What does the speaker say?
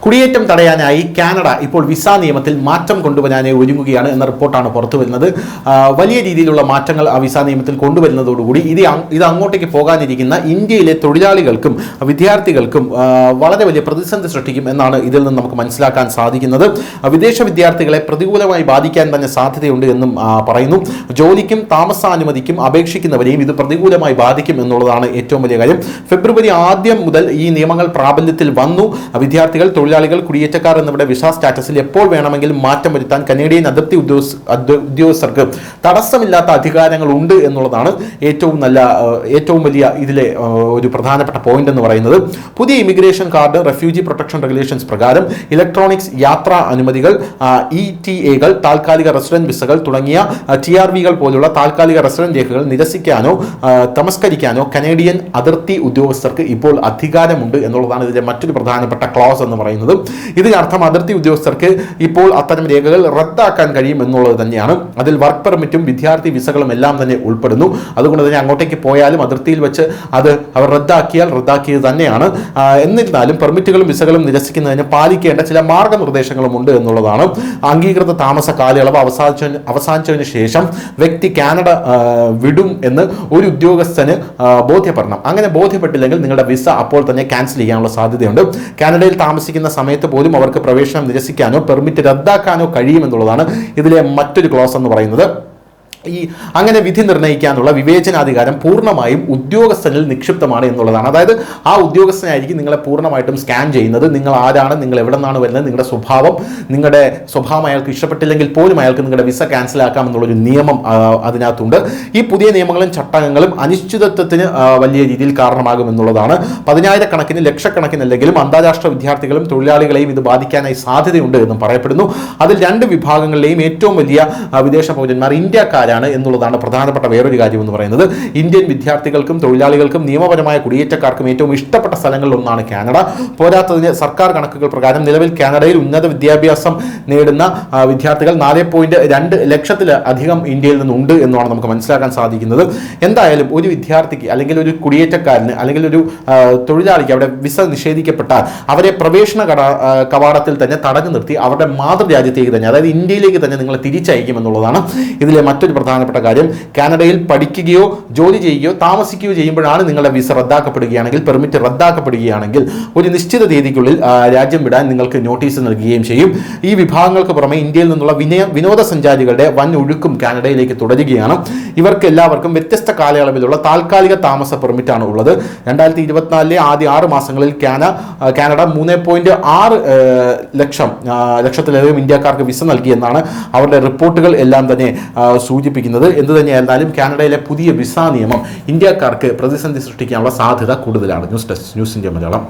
കുടിയേറ്റം തടയാനായി കാനഡ ഇപ്പോൾ വിസ നിയമത്തിൽ മാറ്റം കൊണ്ടുവരാനായി ഒരുങ്ങുകയാണ് എന്ന റിപ്പോർട്ടാണ് പുറത്തു വരുന്നത്. വലിയ രീതിയിലുള്ള മാറ്റങ്ങൾ ആ വിസ നിയമത്തിൽ കൊണ്ടുവരുന്നതോടുകൂടി ഇത് അങ്ങോട്ടേക്ക് പോകാനിരിക്കുന്ന ഇന്ത്യയിലെ തൊഴിലാളികൾക്കും വിദ്യാർത്ഥികൾക്കും വളരെ വലിയ പ്രതിസന്ധി സൃഷ്ടിക്കും എന്നാണ് ഇതിൽ നിന്ന് നമുക്ക് മനസ്സിലാക്കാൻ സാധിക്കുന്നത്. വിദേശ വിദ്യാർത്ഥികളെ പ്രതികൂലമായി ബാധിക്കാൻ തന്നെ സാധ്യതയുണ്ട് എന്നും പറയുന്നു. ജോലിക്കും താമസാനുമതിക്കും അപേക്ഷിക്കുന്നവരെയും ഇത് പ്രതികൂലമായി ബാധിക്കും എന്നുള്ളതാണ് ഏറ്റവും വലിയ കാര്യം. ഫെബ്രുവരി ആദ്യം മുതൽ ഈ നിയമങ്ങൾ പ്രാബല്യത്തിൽ വന്നു. വിദ്യാർത്ഥികൾ, തൊഴിലാളികൾ, കുടിയേറ്റക്കാർ എന്നിവരുടെ വിസ സ്റ്റാറ്റസിൽ എപ്പോൾ വേണമെങ്കിലും മാറ്റം വരുത്താൻ കനേഡിയൻ അതിർത്തി ഉദ്യോഗസ്ഥർക്ക് തടസ്സമില്ലാത്ത അധികാരങ്ങൾ ഉണ്ട് എന്നുള്ളതാണ് ഏറ്റവും വലിയ ഇതിലെ ഒരു പ്രധാനപ്പെട്ട പോയിന്റ് എന്ന് പറയുന്നത്. പുതിയ immigration card, refugee protection regulations പ്രകാരം ഇലക്ട്രോണിക്സ് യാത്രാ അനുമതികൾ, ETA-കൾ, താൽക്കാലിക റെസിഡന്റ് വിസകൾ തുടങ്ങിയ TRV-കൾ പോലുള്ള താൽക്കാലിക റെസിഡന്റ് രേഖകൾ നിരസിക്കാനോ തമസ്കരിക്കാനോ കനേഡിയൻ അതിർത്തി ഉദ്യോഗസ്ഥർക്ക് ഇപ്പോൾ അധികാരമുണ്ട് എന്നുള്ളതാണ് ഇതിലെ മറ്റൊരു പ്രധാനപ്പെട്ട ക്ലോസ് എന്ന് പറയുന്നത്. ഇതിനർത്ഥം അതിർത്തി ഉദ്യോഗസ്ഥർക്ക് ഇപ്പോൾ അത്തരം രേഖകൾ റദ്ദാക്കാൻ കഴിയും എന്നുള്ളത് തന്നെയാണ്. അതിൽ വർക്ക് പെർമിറ്റും വിദ്യാർത്ഥി വിസകളും എല്ലാം തന്നെ ഉൾപ്പെടുന്നു. അതുകൊണ്ട് തന്നെ അങ്ങോട്ടേക്ക് പോയാലും അതിർത്തിയിൽ വെച്ച് അത് അവർ റദ്ദാക്കിയത് തന്നെയാണ്. എന്നിരുന്നാലും പെർമിറ്റുകളും വിസകളും നിരസിക്കുന്നതിന് പാലിക്കേണ്ട ചില മാർഗനിർദ്ദേശങ്ങളും ഉണ്ട് എന്നുള്ളതാണ്. അംഗീകൃത താമസ കാലയളവ് അവസാനിച്ചതിന് ശേഷം വ്യക്തി കാനഡ വിടും എന്ന് ഒരു ഉദ്യോഗസ്ഥന് ബോധ്യപ്പെടണം. അങ്ങനെ ബോധ്യപ്പെട്ടില്ലെങ്കിൽ നിങ്ങളുടെ വിസ അപ്പോൾ തന്നെ ക്യാൻസൽ ചെയ്യാനുള്ള സാധ്യതയുണ്ട്. കാനഡയിൽ താമസിക്കുന്ന സമയത്ത് പോലും അവർക്ക് പ്രവേശനം നിരസിക്കാനോ പെർമിറ്റ് റദ്ദാക്കാനോ കഴിയുമെന്നുള്ളതാണ് ഇതിലെ മറ്റൊരു ക്ലോസ് എന്ന് പറയുന്നത്. അങ്ങനെ വിധി നിർണ്ണയിക്കാനുള്ള വിവേചനാധികാരം പൂർണ്ണമായും ഉദ്യോഗസ്ഥനിൽ നിക്ഷിപ്തമാണ് എന്നുള്ളതാണ്. അതായത് ആ ഉദ്യോഗസ്ഥനായിരിക്കും നിങ്ങളെ പൂർണ്ണമായിട്ടും സ്കാൻ ചെയ്യുന്നത്. നിങ്ങൾ ആരാണ്, നിങ്ങൾ എവിടെ നിന്നാണ് വരുന്നത്, നിങ്ങളുടെ സ്വഭാവം അയാൾക്ക് ഇഷ്ടപ്പെട്ടില്ലെങ്കിൽ പോലും അയാൾക്ക് നിങ്ങളുടെ വിസ ക്യാൻസൽ ആക്കാം എന്നുള്ളൊരു നിയമം അതിനകത്തുണ്ട്. ഈ പുതിയ നിയമങ്ങളും ചട്ടങ്ങളും അനിശ്ചിതത്വത്തിന് വലിയ രീതിയിൽ കാരണമാകും എന്നുള്ളതാണ്. പതിനായിരക്കണക്കിന് ലക്ഷക്കണക്കിനല്ലെങ്കിലും അന്താരാഷ്ട്ര വിദ്യാർത്ഥികളും തൊഴിലാളികളെയും ഇത് ബാധിക്കാനായി സാധ്യതയുണ്ട് എന്നും പറയപ്പെടുന്നു. അതിൽ രണ്ട് വിഭാഗങ്ങളിലെയും ഏറ്റവും വലിയ വിദേശ പൗരന്മാർ ഇന്ത്യക്കാരാണ് എന്നുള്ളതാണ് പ്രധാനപ്പെട്ട വേറൊരു കാര്യം എന്ന് പറയുന്നത്. ഇന്ത്യൻ വിദ്യാർത്ഥികൾക്കും തൊഴിലാളികൾക്കും നിയമപരമായ കുടിയേറ്റക്കാർക്കും ഏറ്റവും ഇഷ്ടപ്പെട്ട സ്ഥലങ്ങളിൽ ഒന്നാണ് കാനഡ. പോരാത്തതിന് സർക്കാർ കണക്കുകൾ പ്രകാരം നിലവിൽ കാനഡയിൽ ഉന്നത വിദ്യാഭ്യാസം നേടുന്ന വിദ്യാർത്ഥികൾ 4.2 ലക്ഷത്തിലധികം ഇന്ത്യയിൽ നിന്നുണ്ട് എന്നാണ് നമുക്ക് മനസ്സിലാക്കാൻ സാധിക്കുന്നത്. എന്തായാലും ഒരു വിദ്യാർത്ഥിക്ക് അല്ലെങ്കിൽ ഒരു കുടിയേറ്റക്കാരന് അല്ലെങ്കിൽ ഒരു തൊഴിലാളിക്ക് അവിടെ വിസ നിഷേധിക്കപ്പെട്ടാൽ അവരെ പ്രവേശന കവാടത്തിൽ തന്നെ തടഞ്ഞു നിർത്തി അവരുടെ മാതൃരാജ്യത്തേക്ക് തന്നെ, അതായത് ഇന്ത്യയിലേക്ക് തന്നെ നിങ്ങളെ തിരിച്ചയക്കും എന്നുള്ളതാണ് ഇതിലെ മറ്റൊരു പ്രധാനപ്പെട്ട കാര്യം. കാനഡയിൽ പഠിക്കുകയോ ജോലി ചെയ്യുകയോ താമസിക്കുകയോ ചെയ്യുമ്പോഴാണ് നിങ്ങളുടെ വിസ റദ്ദാക്കപ്പെടുകയാണെങ്കിൽ, പെർമിറ്റ് റദ്ദാക്കപ്പെടുകയാണെങ്കിൽ ഒരു നിശ്ചിത തീയതിക്കുള്ളിൽ രാജ്യം വിടാൻ നിങ്ങൾക്ക് നോട്ടീസ് നൽകുകയും ചെയ്യും. ഈ വിഭാഗങ്ങൾക്ക് പുറമെ ഇന്ത്യയിൽ നിന്നുള്ള വിനോദസഞ്ചാരികളുടെ വൻ ഒഴുക്കും കാനഡയിലേക്ക് തുടരുകയാണ്. ഇവർക്ക് എല്ലാവർക്കും വ്യത്യസ്ത കാലയളവിലുള്ള താൽക്കാലിക താമസ പെർമിറ്റാണ് ഉള്ളത്. 2024 ആദ്യ 6 മാസങ്ങളിൽ കാനഡ 3.6 ലക്ഷത്തിലധികം ഇന്ത്യക്കാർക്ക് വിസ നൽകിയെന്നാണ് അവരുടെ റിപ്പോർട്ടുകൾ എല്ലാം തന്നെ സൂചിപ്പിക്കുന്നത്. എന്തു തന്നെയായിരുന്നാലും കാനഡയിലെ പുതിയ വിസ നിയമം ഇന്ത്യക്കാർക്ക് പ്രതിസന്ധി സൃഷ്ടിക്കാനുള്ള സാധ്യത കൂടുതലാണ്. News desk, news India Malayalam.